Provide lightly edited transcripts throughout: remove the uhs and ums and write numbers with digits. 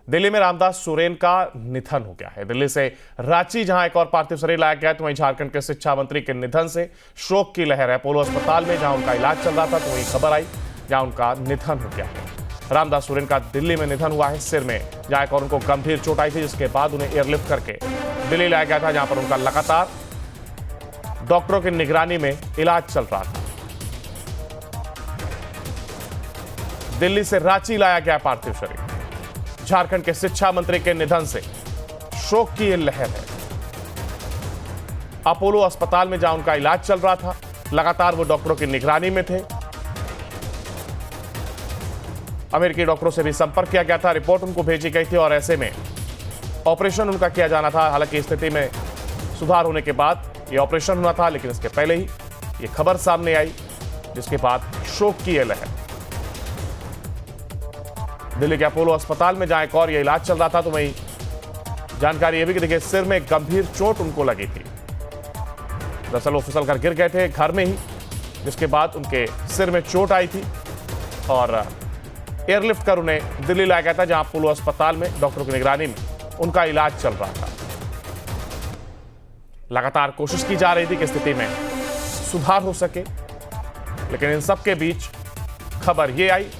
दिल्ली में रामदास सोरेन का निधन हो गया है। दिल्ली से रांची जहां एक और पार्थिव शरीर लाया गया है, तो वहीं झारखंड के शिक्षा मंत्री के निधन से शोक की लहर है। अपोलो अस्पताल में जहां उनका इलाज चल रहा था, तो वहीं खबर आई जहां उनका निधन हो गया है। रामदास सोरेन का दिल्ली में निधन हुआ है। सिर में जहां एक और उनको गंभीर चोट आई थी, जिसके बाद उन्हें एयरलिफ्ट करके दिल्ली लाया गया था, जहां पर उनका लगातार डॉक्टरों की निगरानी में इलाज चल रहा था। दिल्ली से रांची लाया गया पार्थिव शरीर। झारखंड के शिक्षा मंत्री के निधन से शोक की लहर है। अपोलो अस्पताल में जहां उनका इलाज चल रहा था, लगातार वो डॉक्टरों की निगरानी में थे। अमेरिकी डॉक्टरों से भी संपर्क किया गया था, रिपोर्ट उनको भेजी गई थी और ऐसे में ऑपरेशन उनका किया जाना था। हालांकि स्थिति में सुधार होने के बाद यह ऑपरेशन हुआ था, लेकिन इसके पहले ही यह खबर सामने आई, जिसके बाद शोक की यह लहर। दिल्ली के अपोलो अस्पताल में जहां एक और यह इलाज चल रहा था, तो वहीं जानकारी यह भी कि देखिए सिर में गंभीर चोट उनको लगी थी। दरअसल वो फिसल कर गिर गए थे घर में ही, जिसके बाद उनके सिर में चोट आई थी और एयरलिफ्ट कर उन्हें दिल्ली लाया गया था, जहां अपोलो अस्पताल में डॉक्टरों की निगरानी में उनका इलाज चल रहा था। लगातार कोशिश की जा रही थी कि स्थिति में सुधार हो सके, लेकिन इन सब के बीच खबर यह आई,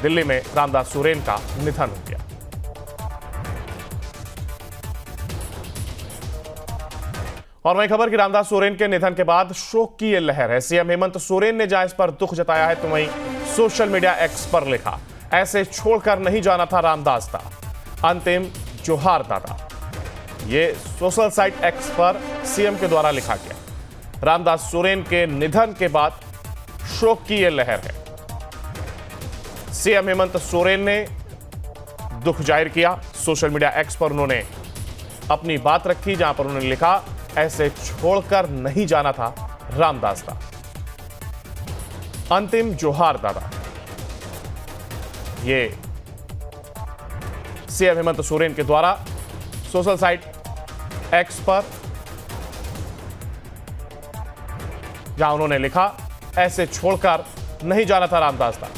दिल्ली में रामदास सोरेन का निधन हो गया। और वहीं खबर कि रामदास सोरेन के निधन के बाद शोक की यह लहर है। सीएम हेमंत सोरेन ने जहां इस पर दुख जताया है, तो वहीं सोशल मीडिया एक्स पर लिखा, ऐसे छोड़कर नहीं जाना था रामदास दा, अंतिम जोहार दादा। ये सोशल साइट एक्स पर सीएम के द्वारा लिखा गया। रामदास सोरेन के निधन के बाद शोक की यह लहर है। सीएम हेमंत सोरेन ने दुख जाहिर किया। सोशल मीडिया एक्स पर उन्होंने अपनी बात रखी, जहां पर उन्होंने लिखा, ऐसे छोड़कर नहीं जाना था रामदास दा, अंतिम जोहार दादा। ये सीएम हेमंत सोरेन के द्वारा सोशल साइट एक्स पर जहां उन्होंने लिखा, ऐसे छोड़कर नहीं जाना था रामदास दा।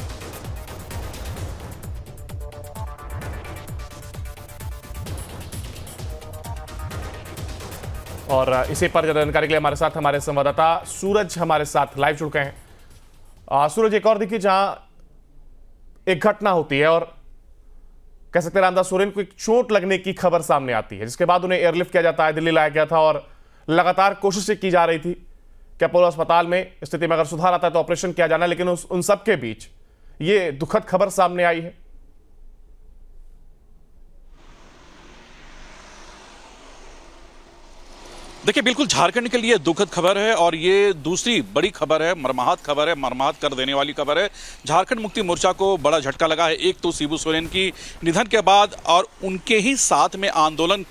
और इसी पर जानकारी के लिए हमारे साथ हमारे संवाददाता सूरज हमारे साथ लाइव जुड़ गए हैं। सूरज, एक और देखिए, जहां एक घटना होती है और कह सकते हैं रामदास सोरेन को एक चोट लगने की खबर सामने आती है, जिसके बाद उन्हें एयरलिफ्ट किया जाता है, दिल्ली लाया गया था और लगातार कोशिशें की जा रही थी कि अपोलो अस्पताल में स्थिति में अगर सुधार आता है तो ऑपरेशन किया जाना, लेकिन उन सब के बीच ये दुखद खबर सामने आई है। देखिए, बिल्कुल झारखंड के लिए दुखद खबर है और ये दूसरी बड़ी खबर है, मर्माहत खबर है, मर्माहत कर देने वाली खबर है। झारखंड मुक्ति मोर्चा को बड़ा झटका लगा है। एक तो शिबू सोरेन की निधन के बाद और उनके ही साथ में आंदोलन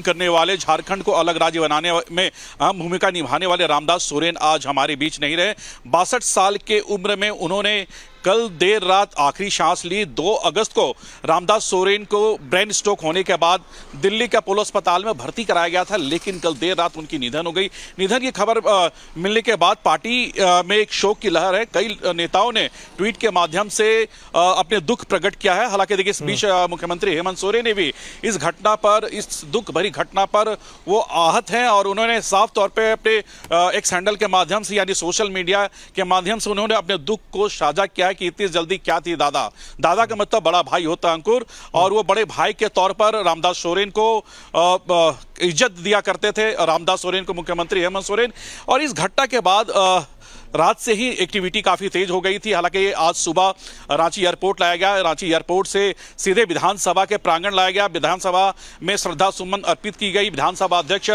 करने वाले, झारखंड को अलग राज्य बनाने में अहम भूमिका निभाने वाले रामदास सोरेन आज हमारे बीच नहीं रहे। 62 साल के उम्र में उन्होंने कल देर रात आखिरी सांस ली। 2 अगस्त को रामदास सोरेन को ब्रेन स्ट्रोक होने के बाद दिल्ली के अपोलो अस्पताल में भर्ती कराया गया था, लेकिन कल देर रात उनकी निधन हो गई। निधन की खबर मिलने के बाद पार्टी में एक शोक की लहर है। कई नेताओं ने ट्वीट के माध्यम से अपने दुख प्रकट किया है। हालांकि देखिए, इस बीच मुख्यमंत्री हेमंत सोरेन ने भी इस घटना पर, इस दुख भरी घटना पर वो आहत हैं और उन्होंने साफ तौर पर अपने एक हैंडल के माध्यम से, यानी सोशल मीडिया के माध्यम से उन्होंने अपने दुख को साझा किया कि इतनी जल्दी क्या थी दादा का मतलब बड़ा भाई होता है अंकुर, और वो बड़े भाई के तौर पर रामदास सोरेन को इज्जत दिया करते थे, रामदास सोरेन को मुख्यमंत्री हेमंत सोरेन। और इस घटना के बाद रात से ही एक्टिविटी काफी तेज हो गई थी। हालांकि आज सुबह रांची एयरपोर्ट लाया गया। रांची एयरपोर्ट से सीधे विधानसभा के प्रांगण लाया गया। विधानसभा में श्रद्धा सुमन अर्पित की गई। विधानसभा अध्यक्ष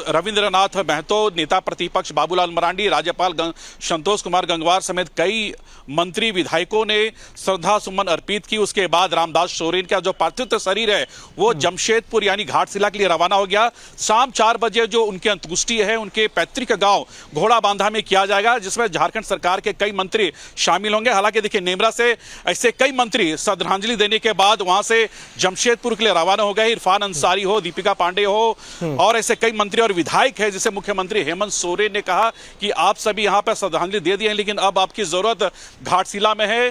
रविंद्रनाथ महतो, नेता प्रतिपक्ष बाबूलाल मरांडी, राज्यपाल संतोष कुमार गंगवार समेत कई मंत्री विधायकों ने श्रद्धा सुमन अर्पित की। उसके बाद रामदास सोरेन का जो पार्थिव शरीर है वो जमशेदपुर यानी घाटशिला के लिए रवाना हो गया। शाम 4 बजे जो उनकी अंत्येष्टि है, उनके पैतृक गांव घोड़ा बांधा में में किया जाएगा, जिसमें झारखंड सरकार के कई मंत्री शामिल होंगे। हालांकि देखिए, नेमरा से ऐसे कई मंत्री श्रद्धांजलि देने के बाद वहां से जमशेदपुर के लिए रवाना हो गए। इरफान अंसारी हो, दीपिका पांडे हो और ऐसे कई मंत्री और विधायक है, जिसे मुख्यमंत्री हेमंत सोरेन ने कहा कि आप सभी यहां पर श्रद्धांजलि दे दिए, लेकिन अब आपकी जरूरत घाटशिला में है।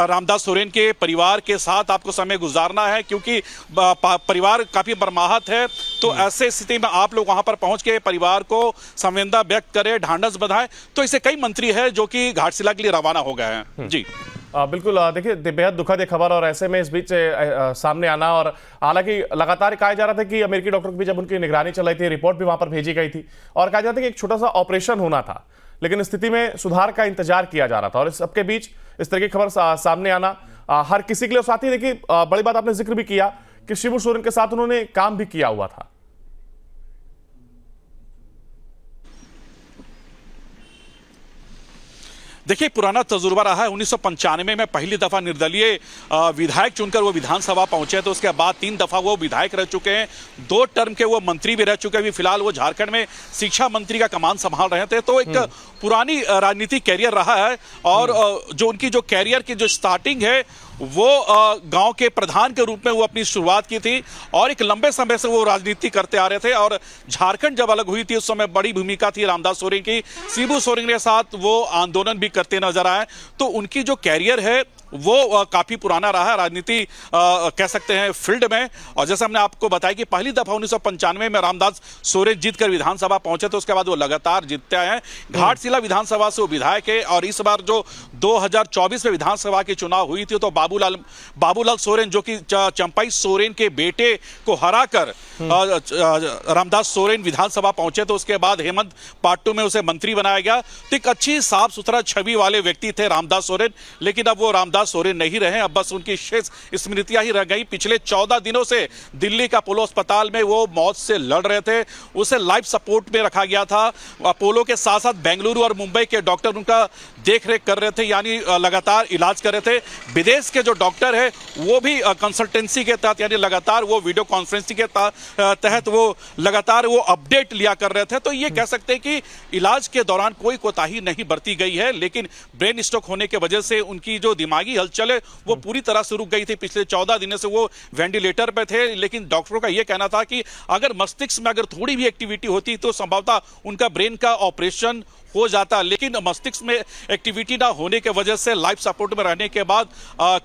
रामदास सोरेन के परिवार के साथ आपको समय गुजारना है, क्योंकि परिवार काफी बर्माहत है। तो ऐसे स्थिति में आप लोग वहां पर पहुंच के परिवार को संवेदना व्यक्त करें, ढांढस बंधाएं। तो ऐसे कई मंत्री हैं जो कि घाटशिला के लिए रवाना हो गए हैं। जी बिल्कुल, देखिए बेहद दुखद खबर, और ऐसे में इस बीच सामने आना, और हालांकि लगातार कहा जा रहा था कि अमेरिकी डॉक्टर भी जब उनकी निगरानी चल रही थी, रिपोर्ट भी वहां पर भेजी गई थी और कहा जाता है कि एक छोटा सा ऑपरेशन होना था, लेकिन स्थिति में सुधार का इंतजार किया जा रहा था। और इस सबके बीच इस तरह की खबर सामने आना हर किसी के लिए, साथ ही देखिए बड़ी बात आपने जिक्र भी किया कि शिबू सोरेन के साथ उन्होंने काम भी किया हुआ था। देखिए, पुराना तजुर्बा रहा है। 1995 में पहली दफा निर्दलीय विधायक चुनकर वो विधानसभा पहुंचे, तो उसके बाद 3 दफा वो विधायक रह चुके हैं, 2 टर्म के वो मंत्री भी रह चुके हैं। अभी फिलहाल वो झारखंड में शिक्षा मंत्री का कमान संभाल रहे थे। तो एक पुरानी राजनीतिक कैरियर रहा है, और जो उनकी जो कैरियर की जो स्टार्टिंग है वो गांव के प्रधान के रूप में वो अपनी शुरुआत की थी, और एक लंबे समय से वो राजनीति करते आ रहे थे। और झारखंड जब अलग हुई थी उस समय बड़ी भूमिका थी रामदास सोरेन की। शिबू सोरेन के साथ वो आंदोलन भी करते नजर आए। तो उनकी जो कैरियर है वो काफी पुराना रहा है राजनीति कह सकते हैं फील्ड में। और जैसे हमने आपको बताया कि पहली दफा 1995 में रामदास सोरेन जीतकर विधानसभा पहुंचे, तो उसके बाद वो लगातार जीतते आए हैं। घाटशिला विधानसभा से वो विधायक है, और इस बार जो 2024 में विधानसभा की चुनाव हुई थी, तो बाबूलाल सोरेन जो कि चंपाई सोरेन के बेटे को हराकर रामदास सोरेन विधानसभा पहुंचे, तो उसके बाद हेमंत पार्टू में उसे मंत्री बनाया गया। तो एक अच्छी साफ सुथरा छवि वाले व्यक्ति थे रामदास सोरेन, लेकिन अब वो रामदास सोरेन नहीं रहे। अब बस उनकी शेष स्मृतियां ही रह गई। पिछले 14 दिनों से दिल्ली का अपोलो अस्पताल में वो मौत से लड़ रहे थे, उसे लाइफ सपोर्ट में रखा गया था। अपोलो के साथ साथ बेंगलुरु और मुंबई के डॉक्टर उनका देखरेख कर रहे थे, यानी लगातार इलाज कर रहे थे। विदेश के जो डॉक्टर है वो भी कंसल्टेंसी के तहत, यानी लगातार वो वीडियो कॉन्फ्रेंसिंग के तहत वो लगातार वो अपडेट लिया कर रहे थे। तो ये कह सकते हैं कि इलाज के दौरान कोई कोताही नहीं बरती गई है, लेकिन ब्रेन स्ट्रोक होने की वजह से उनकी जो दिमागी हलचल है वो पूरी तरह से रुक गई थी। पिछले 14 दिनों से वो वेंटिलेटर पे थे, लेकिन डॉक्टरों का यह कहना था कि अगर मस्तिष्क में अगर थोड़ी भी एक्टिविटी होती तो संभवतः उनका ब्रेन का ऑपरेशन हो जाता, लेकिन मस्तिष्क में एक्टिविटी ना होने की वजह से लाइफ सपोर्ट में रहने के बाद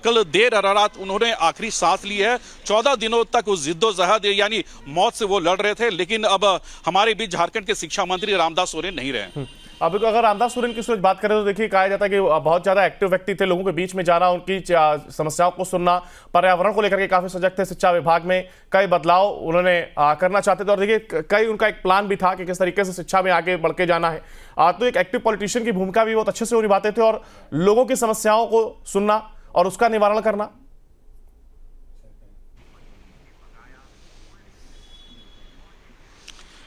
कल देर रात उन्होंने आखिरी सांस ली है। 14 दिनों तक उस जिद्दोजहद यानी मौत से वो लड़ रहे थे, लेकिन अब हमारे बीच झारखंड के शिक्षा मंत्री रामदास सोरेन नहीं रहे। अब अगर रामदास सोरेन की सोच बात करें तो देखिए कहा जाता है कि बहुत ज्यादा एक्टिव व्यक्ति थे, लोगों के बीच में जाना, उनकी समस्याओं को सुनना, पर्यावरण को लेकर के काफी सजग थे। शिक्षा विभाग में कई बदलाव उन्होंने करना चाहते थे, और देखिए कई उनका एक प्लान भी था कि किस तरीके से शिक्षा में आगे बढ़ के जाना है। तो एक एक्टिव पॉलिटिशियन की भूमिका भी बहुत अच्छे से वो निभाते थे, और लोगों की समस्याओं को सुनना और उसका निवारण करना।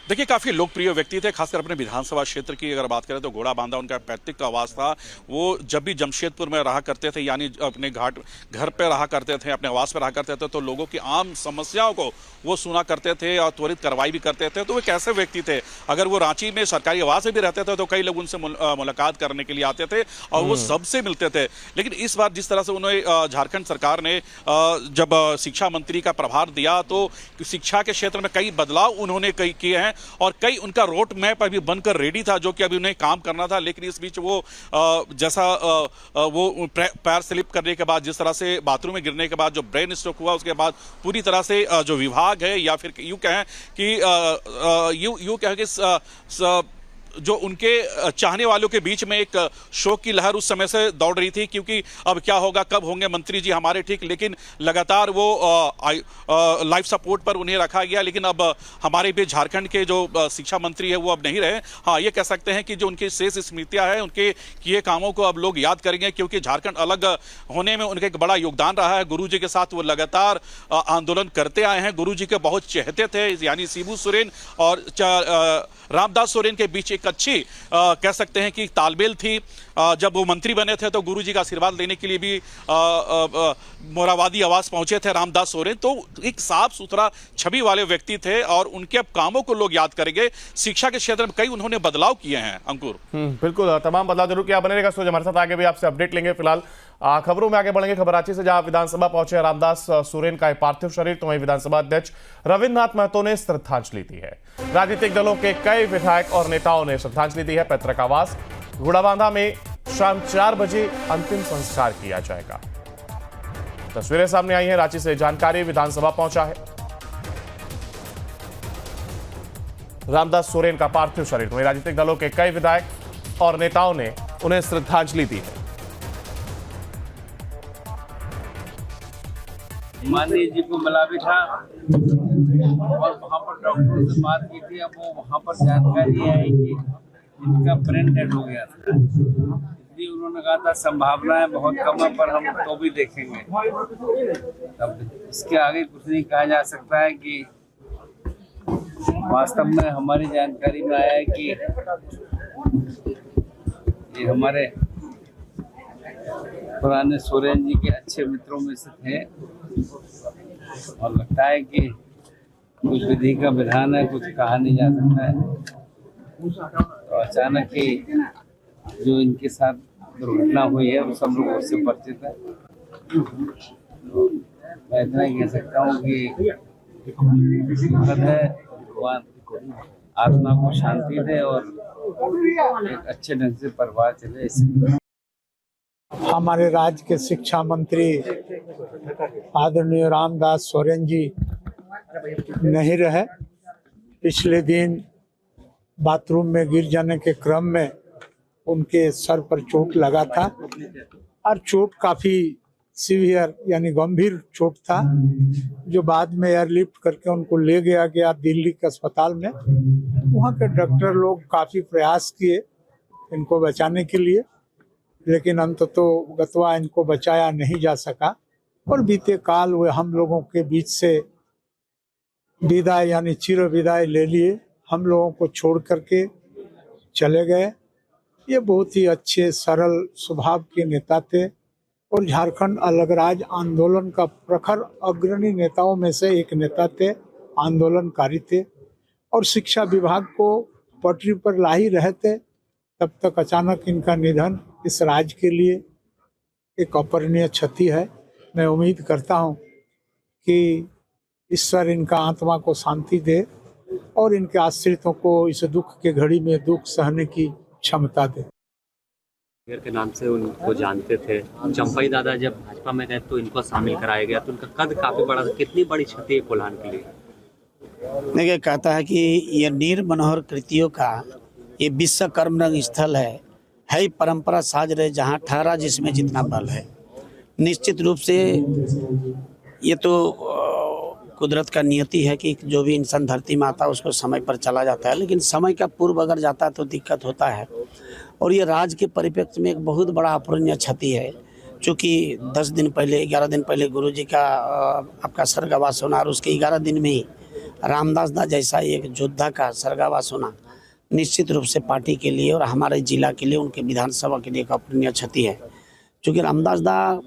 देखिए, काफी लोकप्रिय व्यक्ति थे, खासकर अपने विधानसभा क्षेत्र की अगर बात करें तो घोड़ा बांधा उनका पैतृक आवास था। वो जब भी जमशेदपुर में रहा करते थे, यानी अपने घर पे रहा करते थे, अपने आवास पे रहा करते थे, तो लोगों की आम समस्याओं को वो सुना करते थे और त्वरित कार्रवाई भी करते थे। तो वो कैसे व्यक्ति थे, अगर वो रांची में सरकारी आवास में भी रहते थे तो कई लोग उनसे मुलाकात करने के लिए आते थे और वो सबसे मिलते थे। लेकिन इस बार जिस तरह से उन्हें झारखंड सरकार ने जब शिक्षा मंत्री का प्रभार दिया, तो शिक्षा के क्षेत्र में कई बदलाव उन्होंने किए हैं, और कई उनका रोड मैप अभी बनकर रेडी था जो कि अभी उन्हें काम करना था। लेकिन इस बीच वो वो पैर स्लिप करने के बाद, जिस तरह से बाथरूम में गिरने के बाद जो ब्रेन स्ट्रोक हुआ, उसके बाद पूरी तरह से जो विभाग है, या फिर यूं कहें कि जो उनके चाहने वालों के बीच में एक शोक की लहर उस समय से दौड़ रही थी, क्योंकि अब क्या होगा, कब होंगे मंत्री जी हमारे ठीक। लेकिन लगातार वो लाइफ सपोर्ट पर उन्हें रखा गया। लेकिन अब हमारे भी झारखंड के जो शिक्षा मंत्री है वो अब नहीं रहे। हाँ, ये कह सकते हैं कि जो उनकी शेष स्मृतियां हैं, उनके किए कामों को अब लोग याद करेंगे, क्योंकि झारखंड अलग होने में उनका एक बड़ा योगदान रहा है। गुरु जी के साथ वो लगातार आंदोलन करते आए हैं। गुरु जी के बहुत चहेते थे, यानी शिबू सोरेन और रामदास सोरेन के बीच एक अच्छी कह सकते हैं कि तालमेल थी। जब वो मंत्री बने थे तो गुरुजी का आशीर्वाद लेने के लिए भी मोराबादी आवास पहुंचे थे रामदास सोरेन, तो एक साफ सुथरा छवि वाले व्यक्ति थे और उनके अब कामों को लोग याद करेंगे। शिक्षा के क्षेत्र में कई उन्होंने बदलाव किए हैं। अंकुर, बिल्कुल, तमाम बदलाव जरूर किया। बने रहेगा सूरज हमारे साथ, आगे भी आपसे अपडेट लेंगे। फिलहाल खबरों में आगे बढ़ेंगे। खबर रांची से, जहां विधानसभा पहुंचे रामदास सोरेन का पार्थिव शरीर, तो वहीं विधानसभा अध्यक्ष रविन्द्रनाथ महतो ने श्रद्धांजलि दी है। राजनीतिक दलों के कई विधायक और नेताओं ने श्रद्धांजलि दी है। पैतृक आवास घोड़ाबांधा में शाम 4 बजे अंतिम संस्कार किया जाएगा। तस्वीरें सामने आई हैं रांची से जानकारी। विधानसभा पहुंचा है रामदास सोरेन का पार्थिव शरीर, वहीं राजनीतिक दलों के कई विधायक और नेताओं ने उन्हें श्रद्धांजलि दी है। माननीय जी को मिला भी था और वहाँ पर डॉक्टरों से बात की थी। अब वो वहाँ पर जानकारी आई कि इनका ब्रेन डेड हो गया था, इसलिए उन्होंने कहा था संभावनाएं बहुत कम है, पर हम तो भी देखेंगे। अब इसके आगे कुछ नहीं कहा जा सकता है कि वास्तव में हमारी जानकारी में आया है कि ये हमारे पुराने सोरेन जी के अच्छे मित्रों में से थे और लगता है कि कुछ विधि का विधान है, कुछ कहा नहीं जा सकता है। तो अचानक ही जो इनके साथ दुर्घटना हुई है वो सब लोग उससे परिचित है। तो मैं इतना ही कह सकता हूँ कि दुखद है, भगवान आत्मा को शांति दे और एक अच्छे ढंग से परिवार चले। इसलिए हमारे राज्य के शिक्षा मंत्री आदरणीय रामदास सोरेन जी नहीं रहे। पिछले दिन बाथरूम में गिर जाने के क्रम में उनके सर पर चोट लगा था और चोट काफ़ी सीवियर यानी गंभीर चोट था, जो बाद में एयरलिफ्ट करके उनको ले गया दिल्ली के अस्पताल में। वहाँ के डॉक्टर लोग काफ़ी प्रयास किए इनको बचाने के लिए, लेकिन अंततः गतवा इनको बचाया नहीं जा सका और बीते काल वे हम लोगों के बीच से विदाई यानी चिर विदाई ले लिए, हम लोगों को छोड़ करके चले गए। ये बहुत ही अच्छे सरल स्वभाव के नेता थे और झारखंड अलग राज्य आंदोलन का प्रखर अग्रणी नेताओं में से एक नेता थे, आंदोलनकारी थे और शिक्षा विभाग को पटरी पर ला ही रहे थे। तब तक अचानक इनका निधन इस राज्य के लिए एक अपूरणीय क्षति है। मैं उम्मीद करता हूं कि ईश्वर इनका आत्मा को शांति दे और इनके आश्रितों को इस दुख के घड़ी में दुख सहने की क्षमता दे। के नाम से उनको जानते थे। चंपाई दादा जब भाजपा में गए तो इनको शामिल कराया गया, तो उनका कद काफी बड़ा था। कितनी बड़ी क्षति है कोल्हान के लिए? देखिए, कहता है कि ये नीर मनोहर कृतियों का ये विश्वकर्म रंग स्थल है ही परंपरा साज रहे जहाँ ठहरा जिसमें जितना बल है। निश्चित रूप से ये तो कुदरत का नियति है कि जो भी इंसान धरती में आता है उसको समय पर चला जाता है, लेकिन समय का पूर्व अगर जाता है तो दिक्कत होता है। और ये राज्य के परिप्रेक्ष्य में एक बहुत बड़ा अपूरणीय क्षति है, चूँकि 10 दिन पहले 11 दिन पहले गुरुजी का आपका स्वर्गवास होना और उसके 11 दिन में ही रामदास दा जैसा एक योद्धा का स्वर्गवास होना निश्चित रूप से पार्टी के लिए और हमारे जिला के लिए, उनके विधानसभा के लिए एक अपूरणीय क्षति है। क्योंकि रामदास दा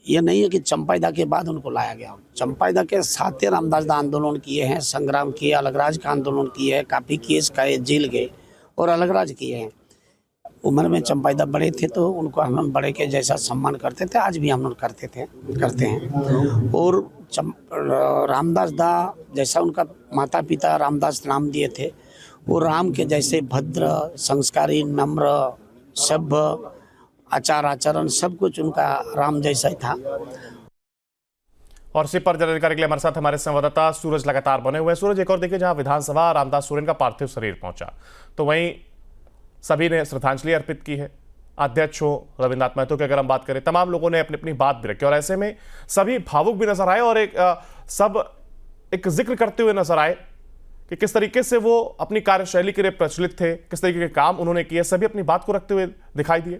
ये नहीं है कि चंपाई दा के बाद उनको लाया गया, चंपाई दा के साथ ही रामदास दा आंदोलन किए हैं, संग्राम किए, अलग राज का आंदोलन किए हैं, काफ़ी केस का जेल गए और अलग राज किए हैं। उम्र में चंपाई दा बड़े थे तो उनको हम लोग बड़े के जैसा सम्मान करते थे, आज भी हम लोग करते हैं। और रामदास दा जैसा उनका माता पिता रामदास नाम दिए थे, वो राम के जैसे भद्र, संस्कारी, नम्र, सभ्य, आचार आचरण सब कुछ उनका राम जैसा ही था। और इसी पर जानकारी के लिए हमारे साथ हमारे संवाददाता सूरज लगातार बने हुए हैं। सूरज, एक और देखिए, जहां विधानसभा रामदास सोरेन का पार्थिव शरीर पहुंचा तो वहीं सभी ने श्रद्धांजलि अर्पित की है। अध्यक्ष हो रविन्द्रनाथ महतो की अगर हम बात करें, तमाम लोगों ने अपनी अपनी बात भी रखी और ऐसे में सभी भावुक भी नजर आए और सब एक जिक्र करते हुए नजर आए कि किस तरीके से वो अपनी कार्यशैली के लिए प्रचलित थे, किस तरीके के काम उन्होंने किए, सभी अपनी बात को रखते हुए दिखाई दिए।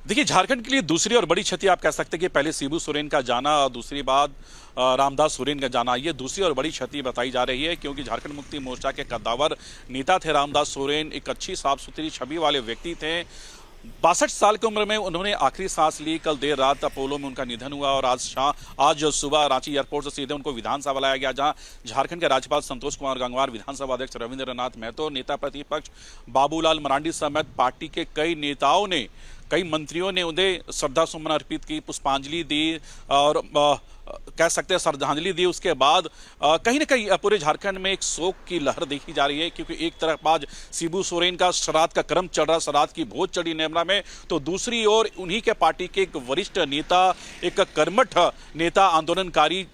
देखिए, झारखंड के लिए दूसरी और बड़ी क्षति आप कह सकते हैं कि पहले शिबू सोरेन का जाना और दूसरी बात रामदास सोरेन का जाना, ये दूसरी और बड़ी क्षति बताई जा रही है, क्योंकि झारखंड मुक्ति मोर्चा के कद्दावर नेता थे रामदास सोरेन। एक अच्छी साफ सुथरी छवि वाले व्यक्ति थे। 62 साल की उम्र में उन्होंने आखिरी सांस ली। कल देर रात अपोलो में उनका निधन हुआ और आज सुबह रांची एयरपोर्ट से सीधे उनको विधानसभा लाया गया, जहां झारखंड के राज्यपाल संतोष कुमार गंगवार, विधानसभा अध्यक्ष रविंद्रनाथ महतो, नेता प्रतिपक्ष बाबूलाल मरांडी समेत पार्टी के कई नेताओं ने, कई मंत्रियों ने उन्हें श्रद्धा सुमन अर्पित की, पुष्पांजलि दी और कह सकते हैं श्रद्धांजलि दी। उसके बाद कहीं ना कहीं पूरे झारखंड में एक शोक की लहर देखी जा रही है, क्योंकि एक तरफ आज शिबू सोरेन का श्राद्ध का क्रम चल रहा, श्राद्ध की भोज चढ़ी नेमरा में, तो दूसरी ओर उन्हीं के पार्टी के एक वरिष्ठ नेता, एक कर्मठ नेता, आंदोलनकारी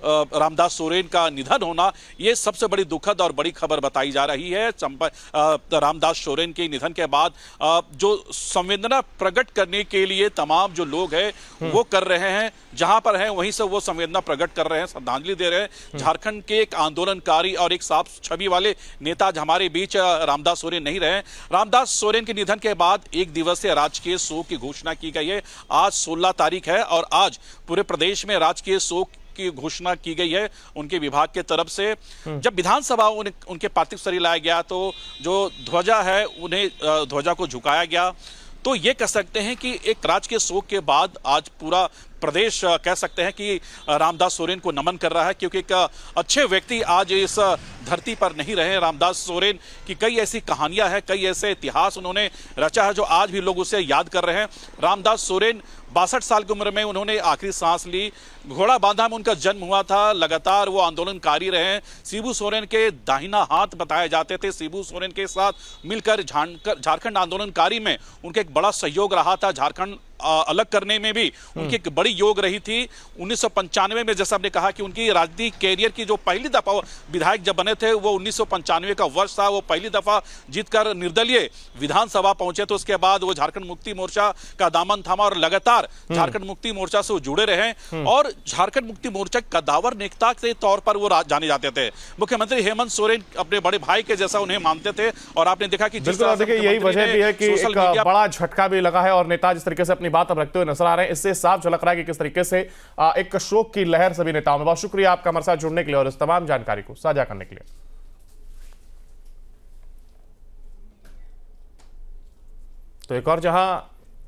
रामदास सोरेन का निधन होना, ये सबसे बड़ी दुखद और बड़ी खबर बताई जा रही है। रामदास सोरेन के निधन के बाद जो संवेदना प्रकट करने के लिए तमाम जो लोग हैं वो कर रहे हैं, जहां पर हैं वहीं से वो संवेदना प्रकट कर रहे हैं, श्रद्धांजलि दे रहे हैं। झारखंड के एक आंदोलनकारी और एक साफ छवि वाले नेता हमारे बीच रामदास सोरेन नहीं रहे। रामदास सोरेन के निधन के बाद एक दिवसीय राजकीय शोक की घोषणा की गई है। आज 16 तारीख है और आज पूरे प्रदेश में राजकीय शोक की घोषणा की गई है उनके विभाग के तरफ से। जब विधानसभा उनके पार्थिव शरीर लाया गया तो जो ध्वजा है उन्हें ध्वजा को झुकाया गया। तो ये कह सकते हैं कि एक राजकीय शोक के बाद आज पूरा प्रदेश कह सकते हैं कि रामदास सोरेन को नमन कर रहा है, क्योंकि एक अच्छे व्यक्ति आज इस धरती पर नहीं रहे। रामदास सोरेन की कई ऐसी कहानियां हैं, कई ऐसे इतिहास उन्होंने रचा है जो आज भी लोग उसे याद कर रहे हैं। रामदास सोरेन 62 साल की उम्र में उन्होंने आखिरी सांस ली। घोड़ा बांधा में उनका जन्म हुआ था। लगातार वो आंदोलनकारी रहे। शिबू सोरेन के दाहिना हाथ बताए जाते थे। शिबू सोरेन के साथ मिलकर झारखंड आंदोलनकारी में उनका एक बड़ा सहयोग रहा था। झारखंड अलग करने में भी उनकी एक बड़ी योग रही थी। 1995 में जैसा आपने कहा कि उनकी राजनीतिक कैरियर की जो पहली दफा विधायक जब बने थे वो 1995 का वर्ष था। वो पहली दफा जीतकर निर्दलीय विधानसभा पहुंचे, तो उसके बाद वो झारखंड मुक्ति मोर्चा का दामन थामा और लगातार झारखंड मुक्ति मोर्चा से वो जुड़े रहे और झारखंड मुक्ति मोर्चा कद्दावर नेता के तौर पर वो जाने जाते थे। मुख्यमंत्री हेमंत सोरेन अपने बड़े भाई के जैसा उन्हें मानते थे और आपने देखा कि देखिए यही वजह भी है कि एक बड़ा झटका भी लगा है और नेता जिस तरीके से अपनी बात अब रखते हुए नजर आ रहे हैं, इससे साफ झलक रहा है कि किस तरीके से एक शोक की लहर सभी नेताओं में। बहुत शुक्रिया आपका हमारे साथ जुड़ने के लिए और इस तमाम जानकारी को साझा करने के लिए। तो एक और जहां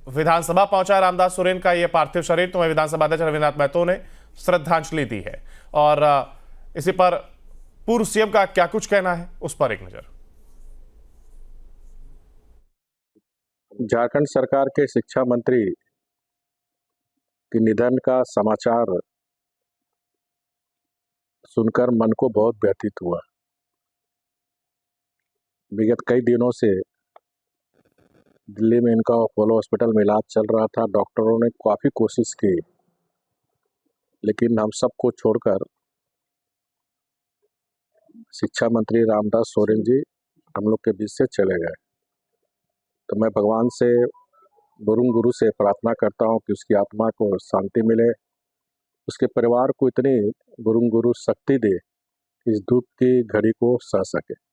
विधानसभा पहुंचा रामदास सोरेन का यह पार्थिव शरीर, तो विधानसभा अध्यक्ष रविंद्रनाथ महतो ने श्रद्धांजलि दी है और इसी पर पूर्व सीएम का क्या कुछ कहना है उस पर एक नजर। झारखंड सरकार के शिक्षा मंत्री के निधन का समाचार सुनकर मन को बहुत व्यथित हुआ। विगत कई दिनों से दिल्ली में इनका अपोलो हॉस्पिटल में इलाज चल रहा था। डॉक्टरों ने काफ़ी कोशिश की, लेकिन हम सबको छोड़कर शिक्षा मंत्री रामदास सोरेन जी हम लोग के बीच से चले गए। तो मैं भगवान से, वरुण गुरु से प्रार्थना करता हूँ कि उसकी आत्मा को शांति मिले, उसके परिवार को इतनी वरुण गुरु शक्ति दे कि इस दुख की घड़ी को सह सके।